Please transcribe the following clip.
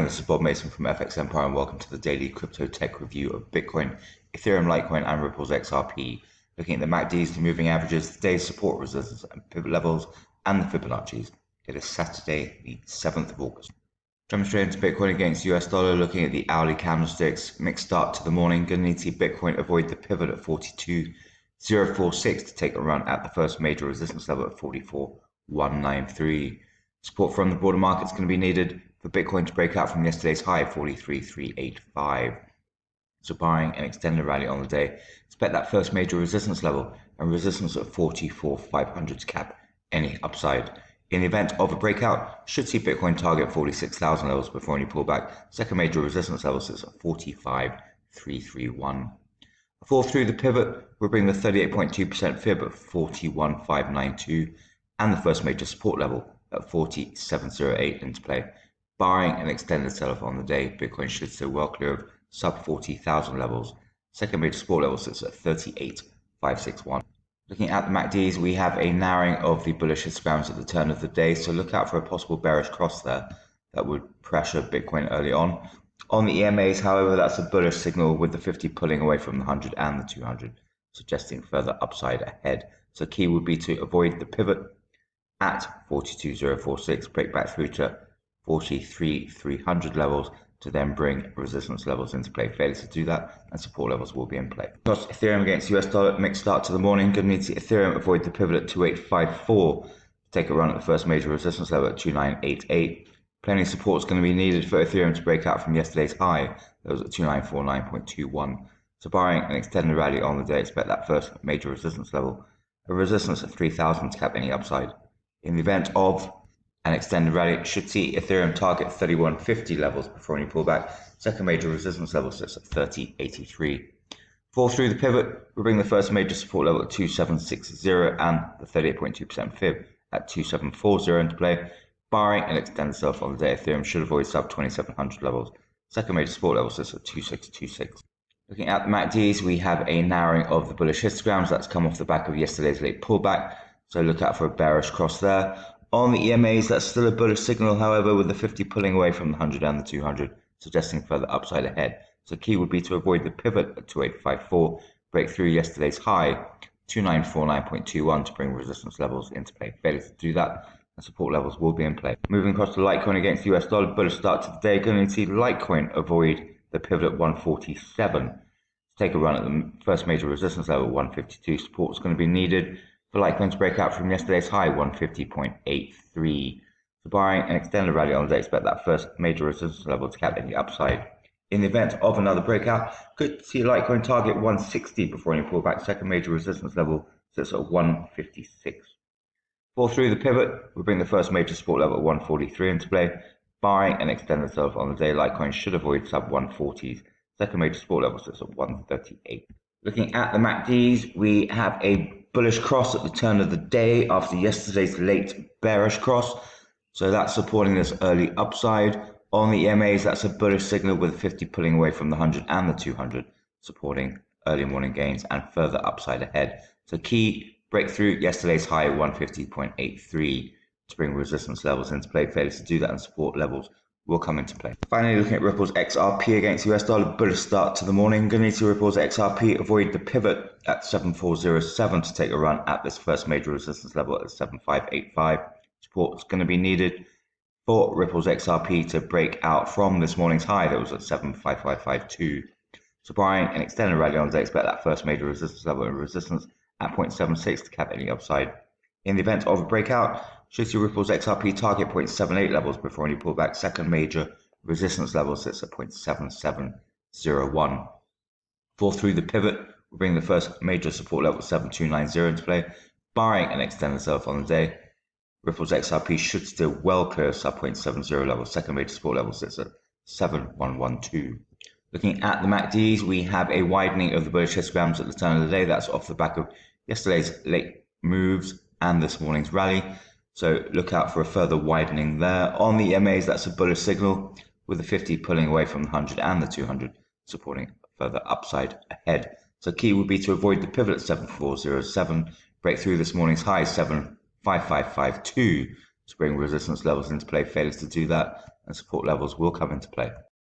this is Bob Mason from FX Empire and welcome to the daily crypto tech review of Bitcoin, Ethereum, Litecoin and Ripple's XRP. Looking at the MACDs, the moving averages, the day's support, resistance and pivot levels and the Fibonacci's. It is Saturday the 7th of August. Jumping straight into Bitcoin against US dollar, looking at the hourly candlesticks, mixed start to the morning. Going to need to see Bitcoin avoid the pivot at 42.046 to take a run at the first major resistance level at 44.193. Support from the broader market is going to be needed for Bitcoin to break out from yesterday's high of 43.385. So buying an extended rally on the day, expect that first major resistance level and resistance at 44.500 to cap any upside. In the event of a breakout, should see Bitcoin target 46,000 levels before any pullback. Second major resistance level sits at 45.331. A fall through the pivot will bring the 38.2% fib at 41.592 and the first major support level at 47.08 into play. Barring an extended sell-off on the day, Bitcoin should still well clear of sub 40,000 levels. Second major support level sits at 38.561. Looking at the MACDs, we have a narrowing of the bullish histograms at the turn of the day, so look out for a possible bearish cross there that would pressure Bitcoin early on. On the EMAs, however, that's a bullish signal with the 50 pulling away from the 100 and the 200, suggesting further upside ahead. So key would be to avoid the pivot at 42.046, break back through to 43.300 levels to then bring resistance levels into play. Failure to do that and support levels will be in play. Across Ethereum against US dollar, mixed start to the morning. Going to need to see Ethereum avoid the pivot at 2854 to take a run at the first major resistance level at 2988. Plenty of support is going to be needed for Ethereum to break out from yesterday's high. That was at 2949.21. So barring an extended rally on the day, expect that first major resistance level, a resistance at 3000 to cap any upside. In the event of an extended rally, should see Ethereum target 3150 levels before any pullback. Second major resistance level sits at 3083. Fall through the pivot will bring the first major support level at 2760 and the 38.2% fib at 2740 into play. Barring an extended sell-off on the day, Ethereum should avoid sub 2700 levels. Second major support level sits at 2626. Looking at the MACDs, we have a narrowing of the bullish histograms that's come off the back of yesterday's late pullback. So look out for a bearish cross there. On the EMAs, that's still a bullish signal, however, with the 50 pulling away from the 100 and the 200, suggesting further upside ahead. So key would be to avoid the pivot at 2854, break through yesterday's high, 2949.21 to bring resistance levels into play. Failure to do that, and support levels will be in play. Moving across to Litecoin against the US dollar, bullish start to the day. Going to see Litecoin avoid the pivot at 147 to take a run at the first major resistance level, 152. Support is going to be needed for Litecoin to break out from yesterday's high, 150.83. So barring an extended rally on the day, expect that first major resistance level to cap any upside. In the event of another breakout, could see Litecoin target 160 before any pullback. Second major resistance level sits at 156. Fall through the pivot will bring the first major support level at 143 into play. Barring an extended sell-off on the day, Litecoin should avoid sub 140s. Second major support level sits at 138. Looking at the MACDs, we have a bullish cross at the turn of the day after yesterday's late bearish cross. So that's supporting this early upside. On the EMAs, that's a bullish signal with 50 pulling away from the 100 and the 200, supporting early morning gains and further upside ahead. So key breakthrough yesterday's high 150.83 to bring resistance levels into play. Failure to do that and support levels will come into play. Finally, looking at Ripple's XRP against US dollar, bullish start to the morning. Going to need to Ripple's XRP avoid the pivot at 7407 to take a run at this first major resistance level at 7585. Support is going to be needed for Ripple's XRP to break out from this morning's high that was at 75552. So barring an extended rally on the day, expect that first major resistance level and resistance at 0.76 to cap any upside. In the event of a breakout, should see Ripple's XRP target 0.78 levels before any pullback. Second major resistance level sits at 0.7701. Fall through the pivot will bring the first major support level 7290 into play. Barring an extended sell-off on the day, Ripple's XRP should still well clear sub 0.70 level. Second major support level sits at 7112. Looking at the MACDs, we have a widening of the bullish histograms at the turn of the day. That's off the back of yesterday's late moves and this morning's rally. So look out for a further widening there. On the EMAs, that's a bullish signal with the 50 pulling away from the 100 and the 200, supporting further upside ahead. So key would be to avoid the pivot at 7407, break through this morning's high 75552 to bring resistance levels into play. Failures to do that and support levels will come into play.